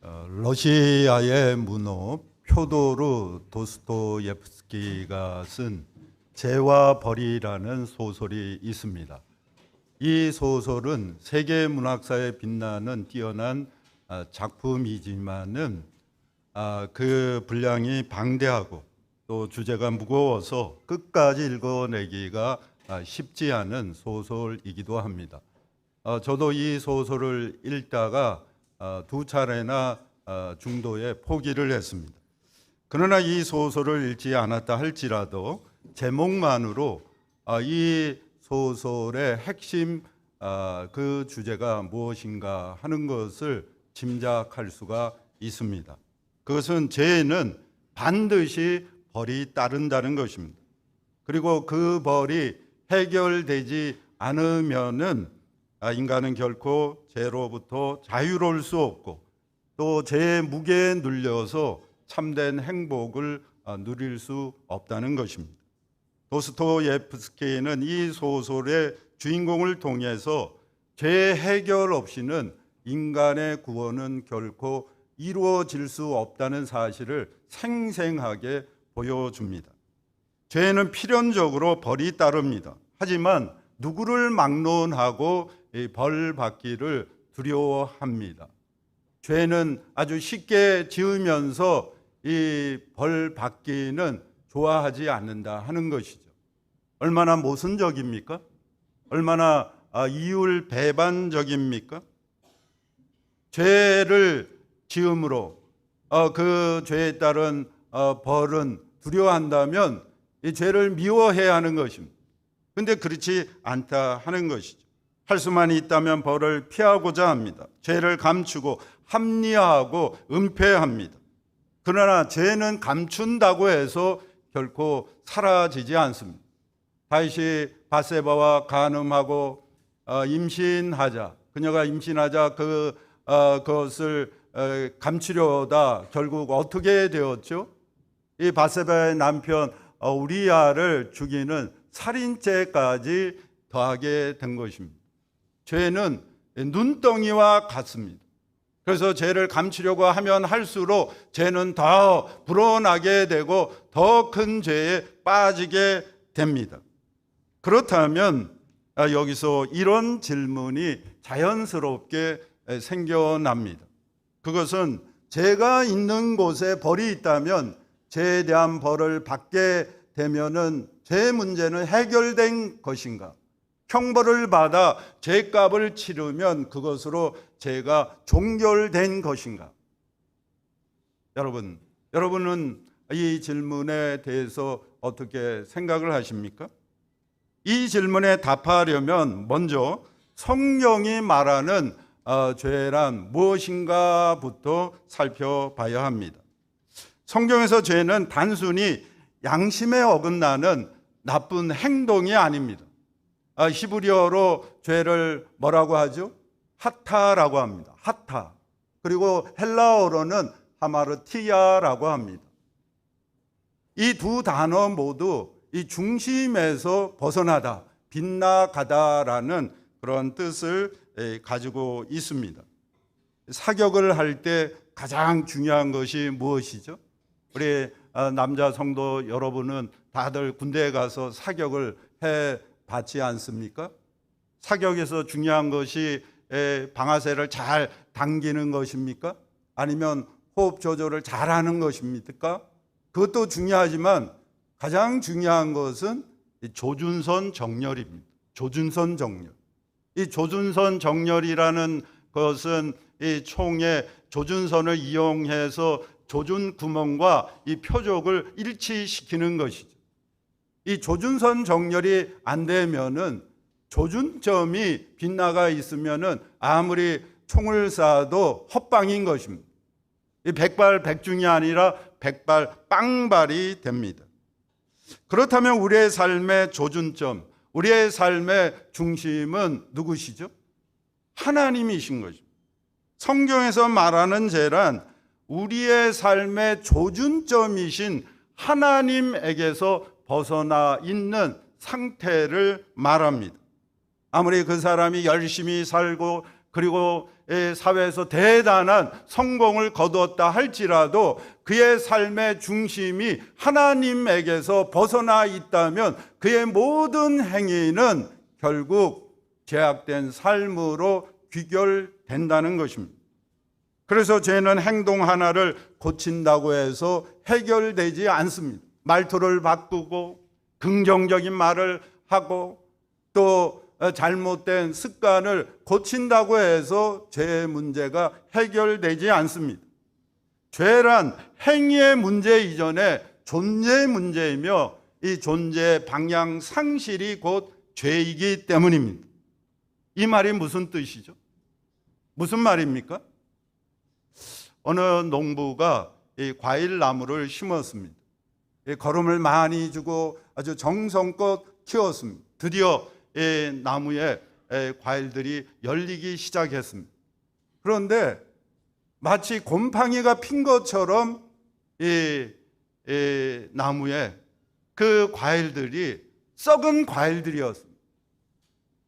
러시아의 문호 표도르 도스토옙스키가 쓴 죄와 벌이라는 소설이 있습니다. 이 소설은 세계 문학사에 빛나는 뛰어난 작품이지만은 그 분량이 방대하고 또 주제가 무거워서 끝까지 읽어내기가 쉽지 않은 소설이기도 합니다. 저도 이 소설을 읽다가 두 차례나 중도에 포기를 했습니다. 그러나 이 소설을 읽지 않았다 할지라도 제목만으로 이 소설의 핵심 그 주제가 무엇인가 하는 것을 짐작할 수가 있습니다. 그것은 죄는 반드시 벌이 따른다는 것입니다. 그리고 그 벌이 해결되지 않으면은 인간은 결코 죄로부터 자유로울 수 없고 또 죄의 무게에 눌려서 참된 행복을 누릴 수 없다는 것입니다. 도스토옙스키는 이 소설의 주인공을 통해서 죄 해결 없이는 인간의 구원은 결코 이루어질 수 없다는 사실을 생생하게 보여줍니다. 죄는 필연적으로 벌이 따릅니다. 하지만 누구를 막론하고 벌 받기를 두려워합니다. 죄는 아주 쉽게 지으면서 이 벌 받기는 좋아하지 않는다 하는 것이죠. 얼마나 모순적입니까? 얼마나 이율 배반적입니까? 죄를 지음으로 그 죄에 따른 벌은 두려워한다면 이 죄를 미워해야 하는 것입니다. 그런데 그렇지 않다 하는 것이죠. 할 수만 있다면 벌을 피하고자 합니다. 죄를 감추고 합리화하고 은폐합니다. 그러나 죄는 감춘다고 해서 결코 사라지지 않습니다. 다시 밧세바와 간음하고 임신하자, 그녀가 임신하자 그것을 감추려다 결국 어떻게 되었죠? 이 밧세바의 남편 우리아를 죽이는 살인죄까지 더하게 된 것입니다. 죄는 눈덩이와 같습니다. 그래서 죄를 감추려고 하면 할수록 죄는 더 불어나게 되고 더 큰 죄에 빠지게 됩니다. 그렇다면 여기서 이런 질문이 자연스럽게 생겨납니다. 그것은 죄가 있는 곳에 벌이 있다면 죄에 대한 벌을 받게 되면은 죄 문제는 해결된 것인가? 형벌을 받아 죄값을 치르면 그것으로 죄가 종결된 것인가? 여러분은 이 질문에 대해서 어떻게 생각을 하십니까? 이 질문에 답하려면 먼저 성경이 말하는 죄란 무엇인가부터 살펴봐야 합니다. 성경에서 죄는 단순히 양심에 어긋나는 나쁜 행동이 아닙니다. 히브리어로 죄를 뭐라고 하죠? 하타라고 합니다. 하타. 그리고 헬라어로는 하마르티아라고 합니다. 이 두 단어 모두 이 중심에서 벗어나다, 빗나가다라는 그런 뜻을 가지고 있습니다. 사격을 할 때 가장 중요한 것이 무엇이죠? 우리 남자 성도 여러분은 다들 군대에 가서 사격을 해 봤지 않습니까? 사격에서 중요한 것이 방아쇠를 잘 당기는 것입니까? 아니면 호흡 조절을 잘하는 것입니까? 그것도 중요하지만 가장 중요한 것은 조준선 정렬입니다. 조준선 정렬. 이 조준선 정렬이라는 것은 이 총의 조준선을 이용해서 조준 구멍과 이 표적을 일치시키는 것이죠. 이 조준선 정렬이 안 되면은 조준점이 빗나가 있으면은 아무리 총을 쏴도 헛방인 것입니다. 이 백발백중이 아니라 백발빵발이 됩니다. 그렇다면 우리의 삶의 조준점, 우리의 삶의 중심은 누구시죠? 하나님이신 거죠. 성경에서 말하는 죄란 우리의 삶의 조준점이신 하나님에게서 벗어나 있는 상태를 말합니다. 아무리 그 사람이 열심히 살고 그리고 사회에서 대단한 성공을 거두었다 할지라도 그의 삶의 중심이 하나님에게서 벗어나 있다면 그의 모든 행위는 결국 죄악된 삶으로 귀결된다는 것입니다. 그래서 죄는 행동 하나를 고친다고 해서 해결되지 않습니다. 말투를 바꾸고 긍정적인 말을 하고 또 잘못된 습관을 고친다고 해서 죄의 문제가 해결되지 않습니다. 죄란 행위의 문제 이전에 존재의 문제이며 이 존재의 방향 상실이 곧 죄이기 때문입니다. 이 말이 무슨 뜻이죠? 무슨 말입니까? 어느 농부가 이 과일 나무를 심었습니다. 거름을 많이 주고 아주 정성껏 키웠습니다. 드디어 이 나무에 과일들이 열리기 시작했습니다. 그런데 마치 곰팡이가 핀 것처럼 이 나무에 그 과일들이 썩은 과일들이었습니다.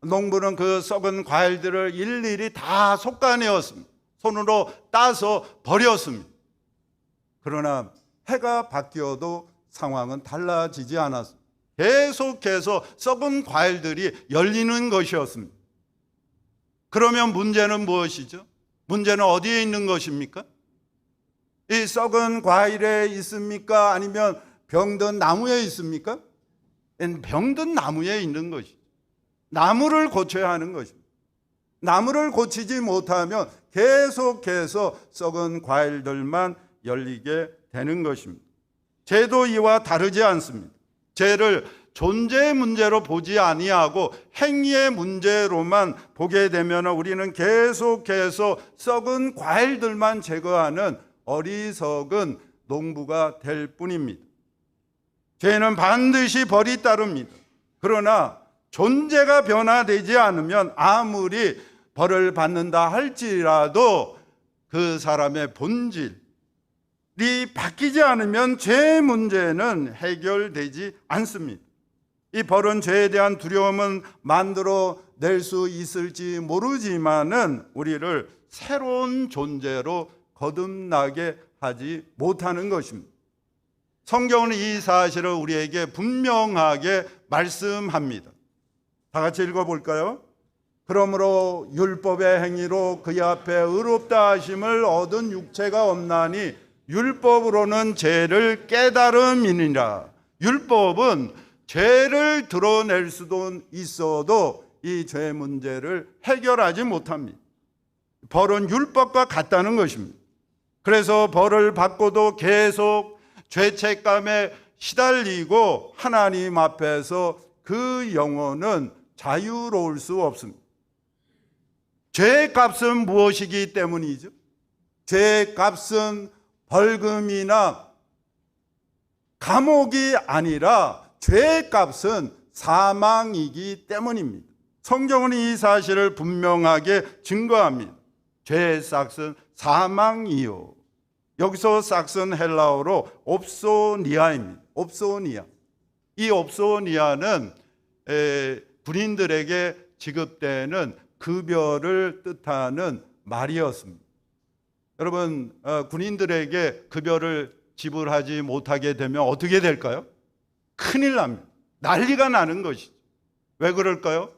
농부는 그 썩은 과일들을 일일이 다 솎아내었습니다. 손으로 따서 버렸습니다. 그러나 해가 바뀌어도 상황은 달라지지 않았습니다. 계속해서 썩은 과일들이 열리는 것이었습니다. 그러면 문제는 무엇이죠? 문제는 어디에 있는 것입니까? 이 썩은 과일에 있습니까? 아니면 병든 나무에 있습니까? 병든 나무에 있는 것이죠. 나무를 고쳐야 하는 것입니다. 나무를 고치지 못하면 계속해서 썩은 과일들만 열리게 되는 것입니다. 죄도 이와 다르지 않습니다. 죄를 존재의 문제로 보지 아니하고 행위의 문제로만 보게 되면 우리는 계속해서 썩은 과일들만 제거하는 어리석은 농부가 될 뿐입니다. 죄는 반드시 벌이 따릅니다. 그러나 존재가 변화되지 않으면 아무리 벌을 받는다 할지라도 그 사람의 본질이 바뀌지 않으면 죄의 문제는 해결되지 않습니다. 이 벌은 죄에 대한 두려움은 만들어 낼 수 있을지 모르지만은 우리를 새로운 존재로 거듭나게 하지 못하는 것입니다. 성경은 이 사실을 우리에게 분명하게 말씀합니다. 다 같이 읽어볼까요? 그러므로 율법의 행위로 그의 앞에 의롭다 하심을 얻은 육체가 없나니 율법으로는 죄를 깨달음이니라. 율법은 죄를 드러낼 수도 있어도 이 죄 문제를 해결하지 못합니다. 벌은 율법과 같다는 것입니다. 그래서 벌을 받고도 계속 죄책감에 시달리고 하나님 앞에서 그 영혼은 자유로울 수 없습니다. 죄의 값은 무엇이기 때문이죠? 죄의 값은 벌금이나 감옥이 아니라 죄의 값은 사망이기 때문입니다. 성경은 이 사실을 분명하게 증거합니다. 죄의 삭은 사망이요. 여기서 삭은 헬라어로 옵소니아입니다. 옵소니아. 이 옵소니아는 군인들에게 지급되는 급여를 뜻하는 말이었습니다. 여러분, 군인들에게 급여를 지불하지 못하게 되면 어떻게 될까요? 큰일 납니다. 난리가 나는 것이죠. 왜 그럴까요?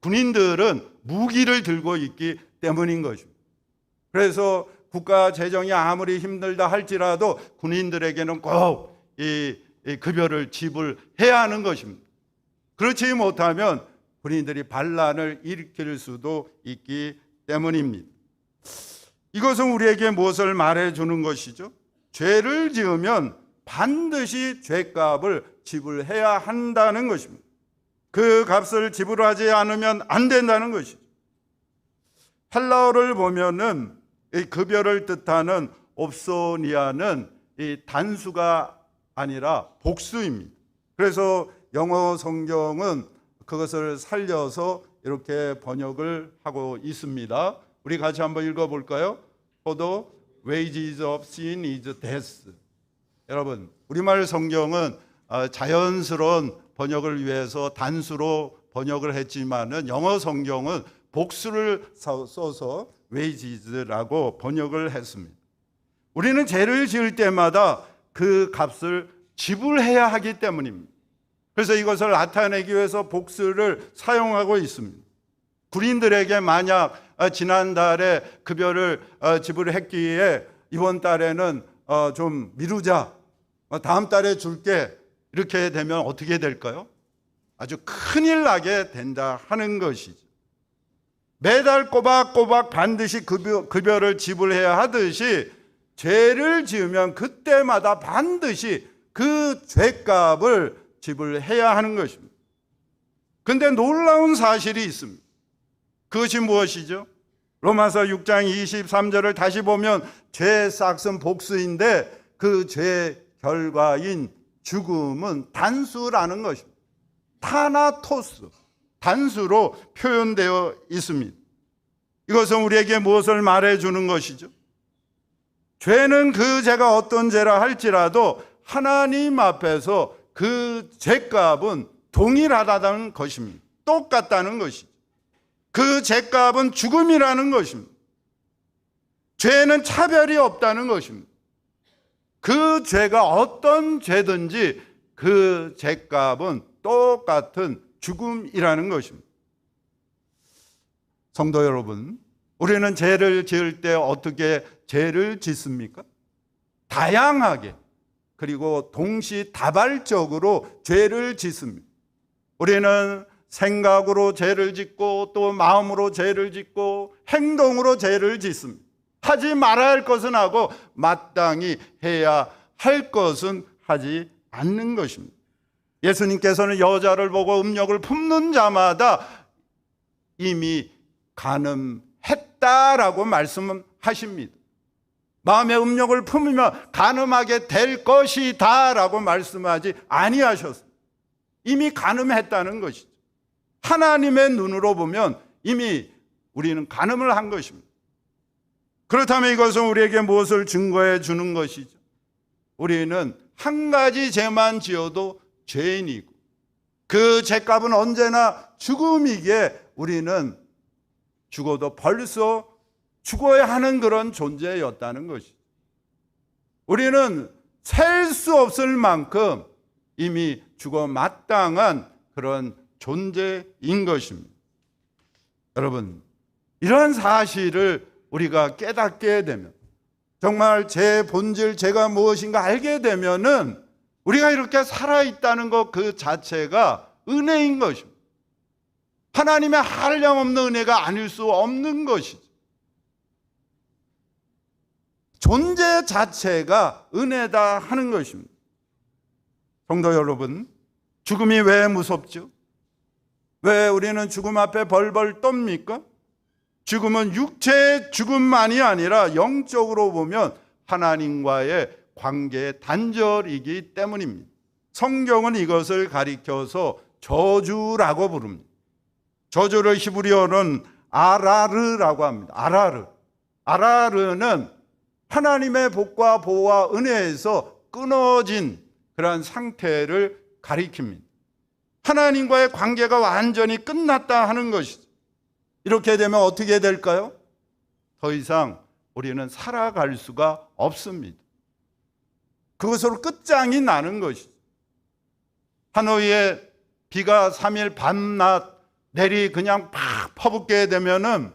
군인들은 무기를 들고 있기 때문인 것입니다. 그래서 국가 재정이 아무리 힘들다 할지라도 군인들에게는 꼭 이 급여를 지불해야 하는 것입니다. 그렇지 못하면 군인들이 반란을 일으킬 수도 있기 때문입니다. 이것은 우리에게 무엇을 말해주는 것이죠? 죄를 지으면 반드시 죄값을 지불해야 한다는 것입니다. 그 값을 지불하지 않으면 안 된다는 것이죠. 헬라어를 보면은 이 급여를 뜻하는 옵소니아는 이 단수가 아니라 복수입니다. 그래서 영어 성경은 그것을 살려서 이렇게 번역을 하고 있습니다. 우리 같이 한번 읽어볼까요? For the wages of sin is death. 여러분, 우리말 성경은 자연스러운 번역을 위해서 단수로 번역을 했지만은 영어 성경은 복수를 써서 웨이지즈라고 번역을 했습니다. 우리는 죄를 지을 때마다 그 값을 지불해야 하기 때문입니다. 그래서 이것을 나타내기 위해서 복수를 사용하고 있습니다. 군인들에게 만약 지난달에 급여를 지불했기에 이번 달에는 좀 미루자, 다음 달에 줄게, 이렇게 되면 어떻게 될까요? 아주 큰일 나게 된다 하는 것이죠. 매달 꼬박꼬박 반드시 급여를 지불해야 하듯이 죄를 지으면 그때마다 반드시 그 죄값을 지불해야 하는 것입니다. 그런데 놀라운 사실이 있습니다. 그것이 무엇이죠? 로마서 6장 23절을 다시 보면 죄 싹은 복수인데 그 죄 결과인 죽음은 단수라는 것입니다. 타나토스, 단수로 표현되어 있습니다. 이것은 우리에게 무엇을 말해주는 것이죠? 죄는 그 죄가 어떤 죄라 할지라도 하나님 앞에서 그 죄값은 동일하다는 것입니다. 똑같다는 것이죠. 그 죄값은 죽음이라는 것입니다. 죄는 차별이 없다는 것입니다. 그 죄가 어떤 죄든지 그 죄값은 똑같은 죽음이라는 것입니다. 성도 여러분, 우리는 죄를 지을 때 어떻게 죄를 짓습니까? 다양하게, 그리고 동시다발적으로 죄를 짓습니다. 우리는 생각으로 죄를 짓고 또 마음으로 죄를 짓고 행동으로 죄를 짓습니다. 하지 말아야 할 것은 하고 마땅히 해야 할 것은 하지 않는 것입니다. 예수님께서는 여자를 보고 음욕을 품는 자마다 이미 간음했다라고 말씀하십니다. 마음의 음욕을 품으면 간음하게 될 것이다 라고 말씀하지 아니하셨습니다. 이미 간음했다는 것이죠. 하나님의 눈으로 보면 이미 우리는 간음을 한 것입니다. 그렇다면 이것은 우리에게 무엇을 증거해 주는 것이죠? 우리는 한 가지 죄만 지어도 죄인이고 그 죄값은 언제나 죽음이기에 우리는 죽어도 벌써 죽어야 하는 그런 존재였다는 것이죠. 우리는 셀 수 없을 만큼 이미 죽어 마땅한 그런 존재인 것입니다. 여러분, 이러한 사실을 우리가 깨닫게 되면, 정말 제 본질, 제가 무엇인가 알게 되면은 우리가 이렇게 살아있다는 것 그 자체가 은혜인 것입니다. 하나님의 한량없는 은혜가 아닐 수 없는 것이죠. 존재 자체가 은혜다 하는 것입니다. 성도 여러분, 죽음이 왜 무섭죠? 왜 우리는 죽음 앞에 벌벌 떱니까? 죽음은 육체의 죽음만이 아니라 영적으로 보면 하나님과의 관계의 단절이기 때문입니다. 성경은 이것을 가리켜서 저주라고 부릅니다. 저주를 히브리어는 아라르라고 합니다. 아라르는 하나님의 복과 보호와 은혜에서 끊어진 그러한 상태를 가리킵니다. 하나님과의 관계가 완전히 끝났다 하는 것이죠. 이렇게 되면 어떻게 될까요? 더 이상 우리는 살아갈 수가 없습니다. 그것으로 끝장이 나는 것이죠. 하노이에 비가 3일 밤낮 내리 그냥 팍 퍼붓게 되면은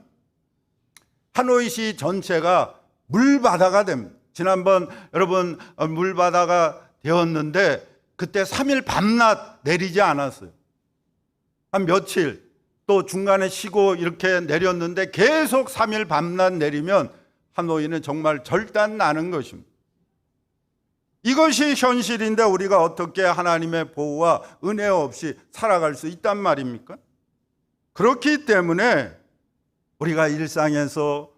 하노이시 전체가 물바다가 됩니다. 지난번 여러분 물바다가 되었는데 그때 3일 밤낮 내리지 않았어요. 한 며칠 또 중간에 쉬고 이렇게 내렸는데 계속 3일 밤낮 내리면 하노이는 정말 절단 나는 것입니다. 이것이 현실인데 우리가 어떻게 하나님의 보호와 은혜 없이 살아갈 수 있단 말입니까? 그렇기 때문에 우리가 일상에서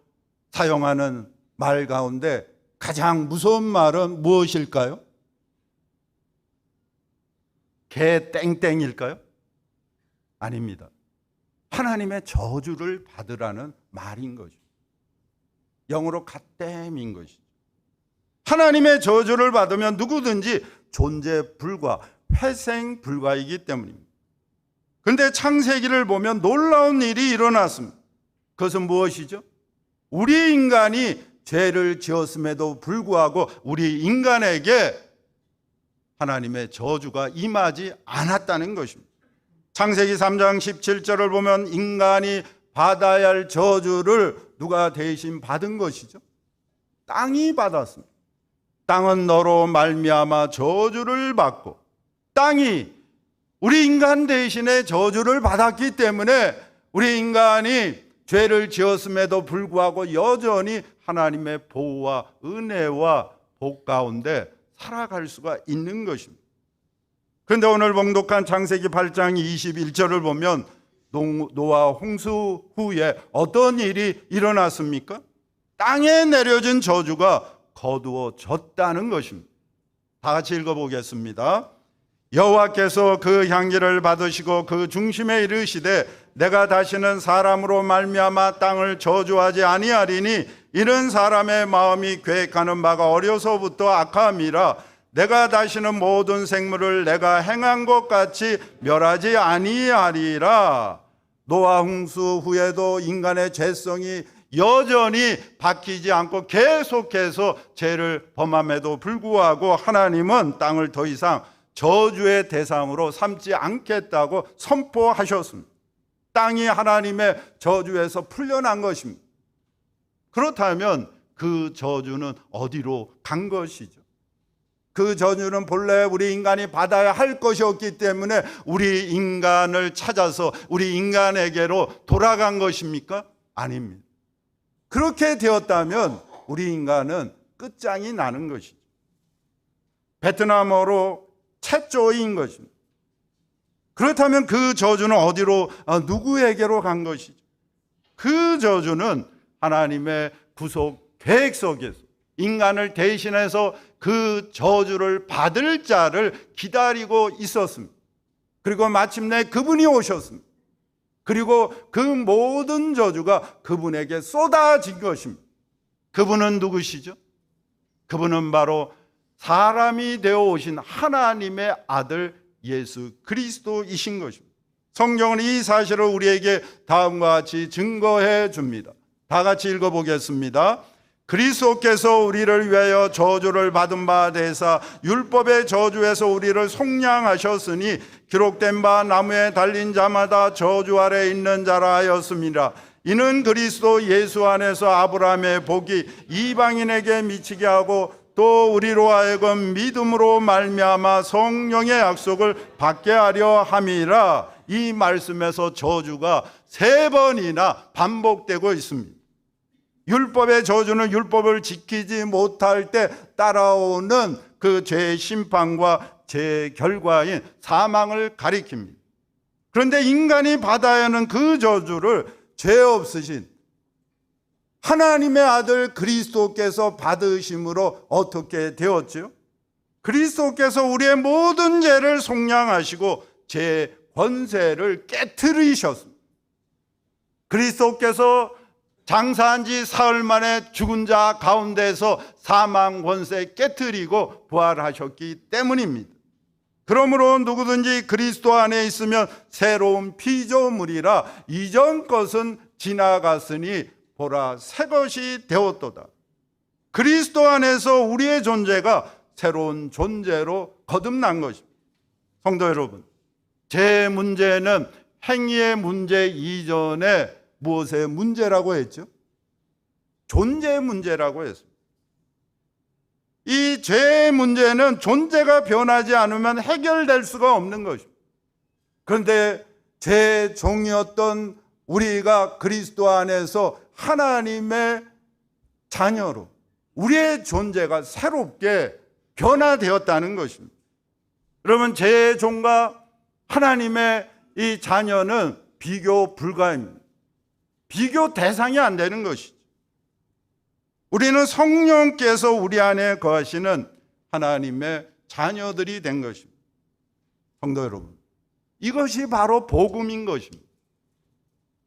사용하는 말 가운데 가장 무서운 말은 무엇일까요? 개 땡땡일까요? 아닙니다. 하나님의 저주를 받으라는 말인 것이죠. 영어로 갓댐인 것이죠. 하나님의 저주를 받으면 누구든지 존재 불가, 회생 불가이기 때문입니다. 그런데 창세기를 보면 놀라운 일이 일어났습니다. 그것은 무엇이죠? 우리 인간이 죄를 지었음에도 불구하고 우리 인간에게 하나님의 저주가 임하지 않았다는 것입니다. 창세기 3장 17절을 보면 인간이 받아야 할 저주를 누가 대신 받은 것이죠? 땅이 받았습니다. 땅은 너로 말미암아 저주를 받고, 땅이 우리 인간 대신에 저주를 받았기 때문에 우리 인간이 죄를 지었음에도 불구하고 여전히 하나님의 보호와 은혜와 복 가운데 살아갈 수가 있는 것입니다. 그런데 오늘 봉독한 창세기 8장 21절을 보면 노아 홍수 후에 어떤 일이 일어났습니까? 땅에 내려진 저주가 거두어졌다는 것입니다. 다 같이 읽어보겠습니다. 여호와께서 그 향기를 받으시고 그 중심에 이르시되 내가 다시는 사람으로 말미암아 땅을 저주하지 아니하리니 이는 사람의 마음이 계획하는 바가 어려서부터 악함이라. 내가 다시는 모든 생물을 내가 행한 것 같이 멸하지 아니하리라. 노아 홍수 후에도 인간의 죄성이 여전히 바뀌지 않고 계속해서 죄를 범함에도 불구하고 하나님은 땅을 더 이상 저주의 대상으로 삼지 않겠다고 선포하셨습니다. 땅이 하나님의 저주에서 풀려난 것입니다. 그렇다면 그 저주는 어디로 간 것이죠? 그 저주는 본래 우리 인간이 받아야 할 것이었기 때문에 우리 인간을 찾아서 우리 인간에게로 돌아간 것입니까? 아닙니다. 그렇게 되었다면 우리 인간은 끝장이 나는 것이죠. 베트남어로 채조인 것입니다. 그렇다면 그 저주는 어디로, 누구에게로 간 것이죠? 그 저주는 하나님의 구속 계획 속에서 인간을 대신해서 그 저주를 받을 자를 기다리고 있었습니다. 그리고 마침내 그분이 오셨습니다. 그리고 그 모든 저주가 그분에게 쏟아진 것입니다. 그분은 누구시죠? 그분은 바로 사람이 되어 오신 하나님의 아들 예수 그리스도이신 것입니다. 성경은 이 사실을 우리에게 다음과 같이 증거해 줍니다. 다 같이 읽어보겠습니다. 그리스도께서 우리를 위하여 저주를 받은 바 되사 율법의 저주에서 우리를 속량하셨으니 기록된 바 나무에 달린 자마다 저주 아래 있는 자라 하였습니다. 이는 그리스도 예수 안에서 아브라함의 복이 이방인에게 미치게 하고 또 우리로 하여금 믿음으로 말미암아 성령의 약속을 받게 하려 함이라. 이 말씀에서 저주가 3번이나 반복되고 있습니다. 율법의 저주는 율법을 지키지 못할 때 따라오는 그 죄의 심판과 죄의 결과인 사망을 가리킵니다. 그런데 인간이 받아야 하는 그 저주를 죄 없으신 하나님의 아들 그리스도께서 받으심으로 어떻게 되었죠? 그리스도께서 우리의 모든 죄를 속량하시고 죄의 권세를 깨트리셨습니다. 그리스도께서 장사한 지 사흘 만에 죽은 자 가운데서 사망 권세 깨트리고 부활하셨기 때문입니다. 그러므로 누구든지 그리스도 안에 있으면 새로운 피조물이라 이전 것은 지나갔으니 보라 새 것이 되었도다. 그리스도 안에서 우리의 존재가 새로운 존재로 거듭난 것입니다. 성도 여러분, 제 문제는 행위의 문제 이전에 무엇의 문제라고 했죠? 존재의 문제라고 했습니다. 이 죄의 문제는 존재가 변하지 않으면 해결될 수가 없는 것입니다. 그런데 제 종이었던 우리가 그리스도 안에서 하나님의 자녀로 우리의 존재가 새롭게 변화되었다는 것입니다. 여러분, 제 종과 하나님의 이 자녀는 비교 불가입니다. 비교 대상이 안 되는 것이죠. 우리는 성령께서 우리 안에 거하시는 하나님의 자녀들이 된 것입니다. 성도 여러분, 이것이 바로 복음인 것입니다.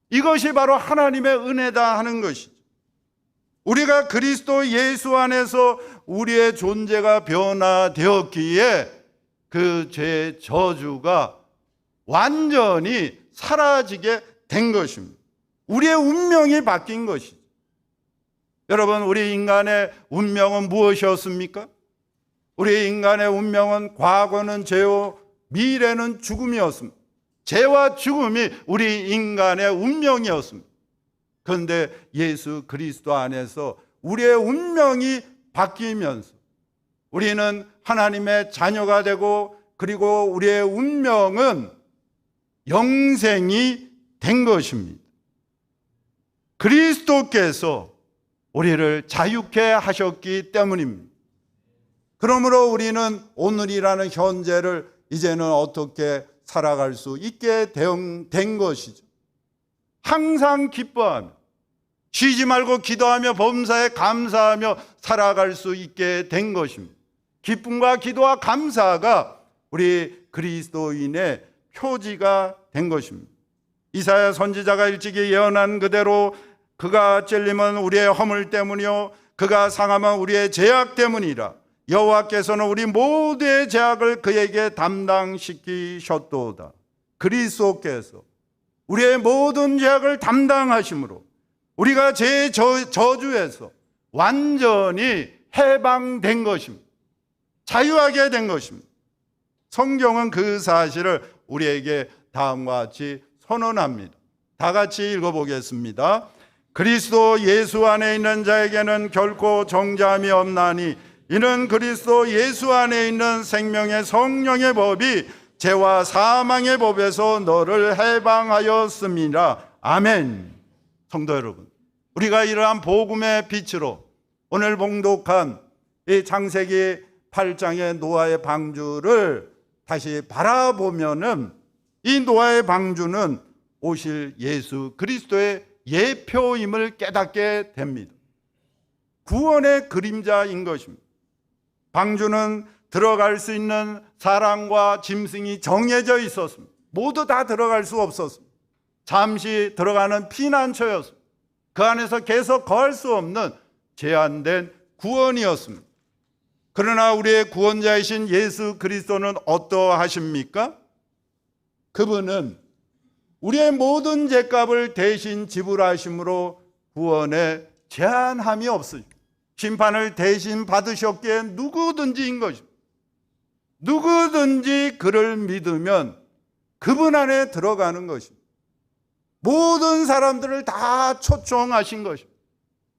이것이 바로 하나님의 은혜다 하는 것이죠. 우리가 그리스도 예수 안에서 우리의 존재가 변화되었기에 그 죄의 저주가 완전히 사라지게 된 것입니다. 우리의 운명이 바뀐 것이죠. 여러분, 우리 인간의 운명은 무엇이었습니까? 우리 인간의 운명은 과거는 죄요, 미래는 죽음이었습니다. 죄와 죽음이 우리 인간의 운명이었습니다. 그런데 예수 그리스도 안에서 우리의 운명이 바뀌면서 우리는 하나님의 자녀가 되고, 그리고 우리의 운명은 영생이 된 것입니다. 그리스도께서 우리를 자유케 하셨기 때문입니다. 그러므로 우리는 오늘이라는 현재를 이제는 어떻게 살아갈 수 있게 된 것이죠. 항상 기뻐하며, 쉬지 말고 기도하며 범사에 감사하며 살아갈 수 있게 된 것입니다. 기쁨과 기도와 감사가 우리 그리스도인의 표지가 된 것입니다. 이사야 선지자가 일찍이 예언한 그대로 그가 찔림은 우리의 허물 때문이요 그가 상함은 우리의 죄악 때문이라. 여호와께서는 우리 모두의 죄악을 그에게 담당시키셨도다. 그리스도께서 우리의 모든 죄악을 담당하심으로 우리가 죄의 저주에서 완전히 해방된 것입니다. 자유하게 된 것입니다. 성경은 그 사실을 우리에게 다음과 같이 선언합니다. 다 같이 읽어보겠습니다. 그리스도 예수 안에 있는 자에게는 결코 정죄함이 없나니 이는 그리스도 예수 안에 있는 생명의 성령의 법이 죄와 사망의 법에서 너를 해방하였습니다. 아멘. 성도 여러분, 우리가 이러한 복음의 빛으로 오늘 봉독한 이 창세기 8장의 노아의 방주를 다시 바라보면은 이 노아의 방주는 오실 예수 그리스도의 예표임을 깨닫게 됩니다. 구원의 그림자인 것입니다. 방주는 들어갈 수 있는 사람과 짐승이 정해져 있었습니다. 모두 다 들어갈 수 없었습니다. 잠시 들어가는 피난처였습니다. 그 안에서 계속 거할 수 없는 제한된 구원이었습니다. 그러나 우리의 구원자이신 예수 그리스도는 어떠하십니까? 그분은 우리의 모든 죄값을 대신 지불하심으로 구원에 제한함이 없으십니다. 심판을 대신 받으셨기에 누구든지인 것입니다. 누구든지 그를 믿으면 그분 안에 들어가는 것입니다. 모든 사람들을 다 초청하신 것입니다.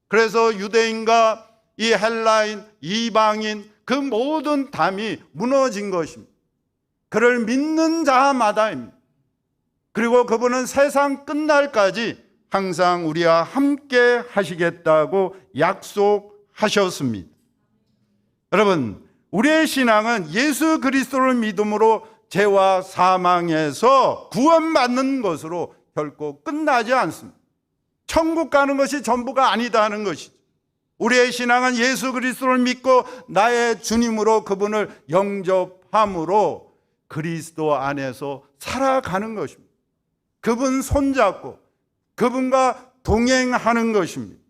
그래서 유대인과 이 헬라인, 이방인 그 모든 담이 무너진 것입니다. 그를 믿는 자마다입니다. 그리고 그분은 세상 끝날까지 항상 우리와 함께 하시겠다고 약속하셨습니다. 여러분, 우리의 신앙은 예수 그리스도를 믿음으로 죄와 사망에서 구원받는 것으로 결코 끝나지 않습니다. 천국 가는 것이 전부가 아니다 하는 것이죠. 우리의 신앙은 예수 그리스도를 믿고 나의 주님으로 그분을 영접함으로 그리스도 안에서 살아가는 것입니다. 그분 손잡고 그분과 동행하는 것입니다.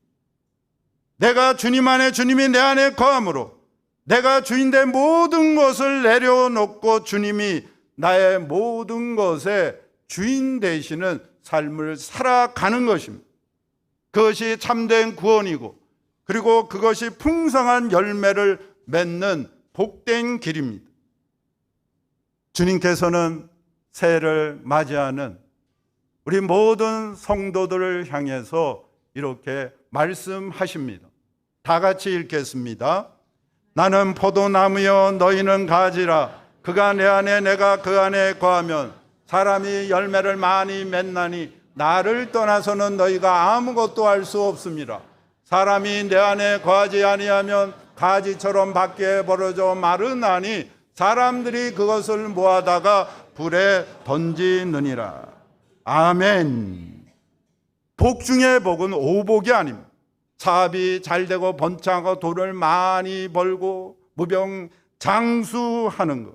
내가 주님 안에, 주님이 내 안에 거함으로 내가 주인된 모든 것을 내려놓고 주님이 나의 모든 것의 주인 되시는 삶을 살아가는 것입니다. 그것이 참된 구원이고, 그리고 그것이 풍성한 열매를 맺는 복된 길입니다. 주님께서는 새해를 맞이하는 우리 모든 성도들을 향해서 이렇게 말씀하십니다. 다 같이 읽겠습니다. 나는 포도나무여 너희는 가지라. 그가 내 안에 내가 그 안에 거하면 사람이 열매를 많이 맺나니 나를 떠나서는 너희가 아무것도 할 수 없습니다. 사람이 내 안에 거하지 아니하면 가지처럼 밖에 벌어져 마르나니 사람들이 그것을 모아다가 불에 던지느니라. 아멘. 복 중의 복은 오복이 아닙니다. 사업이 잘 되고 번창하고 돈을 많이 벌고 무병장수하는 것,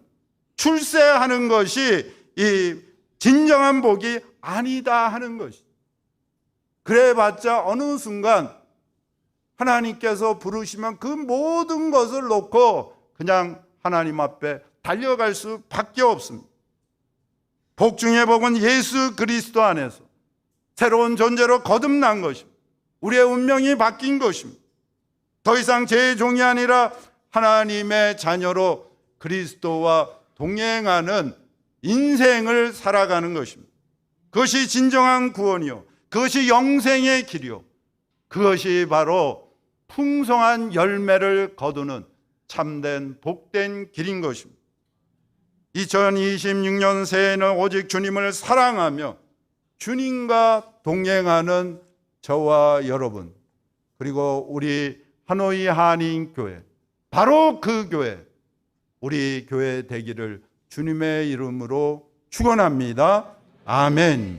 출세하는 것이 이 진정한 복이 아니다 하는 것이. 그래봤자 어느 순간 하나님께서 부르시면 그 모든 것을 놓고 그냥 하나님 앞에 달려갈 수밖에 없습니다. 복 중의 복은 예수 그리스도 안에서 새로운 존재로 거듭난 것입니다. 우리의 운명이 바뀐 것입니다. 더 이상 제 종이 아니라 하나님의 자녀로 그리스도와 동행하는 인생을 살아가는 것입니다. 그것이 진정한 구원이요, 그것이 영생의 길이요, 그것이 바로 풍성한 열매를 거두는 참된 복된 길인 것입니다. 2026년 새해에는 오직 주님을 사랑하며 주님과 동행하는 저와 여러분, 그리고 우리 하노이 한인교회, 바로 그 교회, 우리 교회 되기를 주님의 이름으로 축원합니다. 아멘.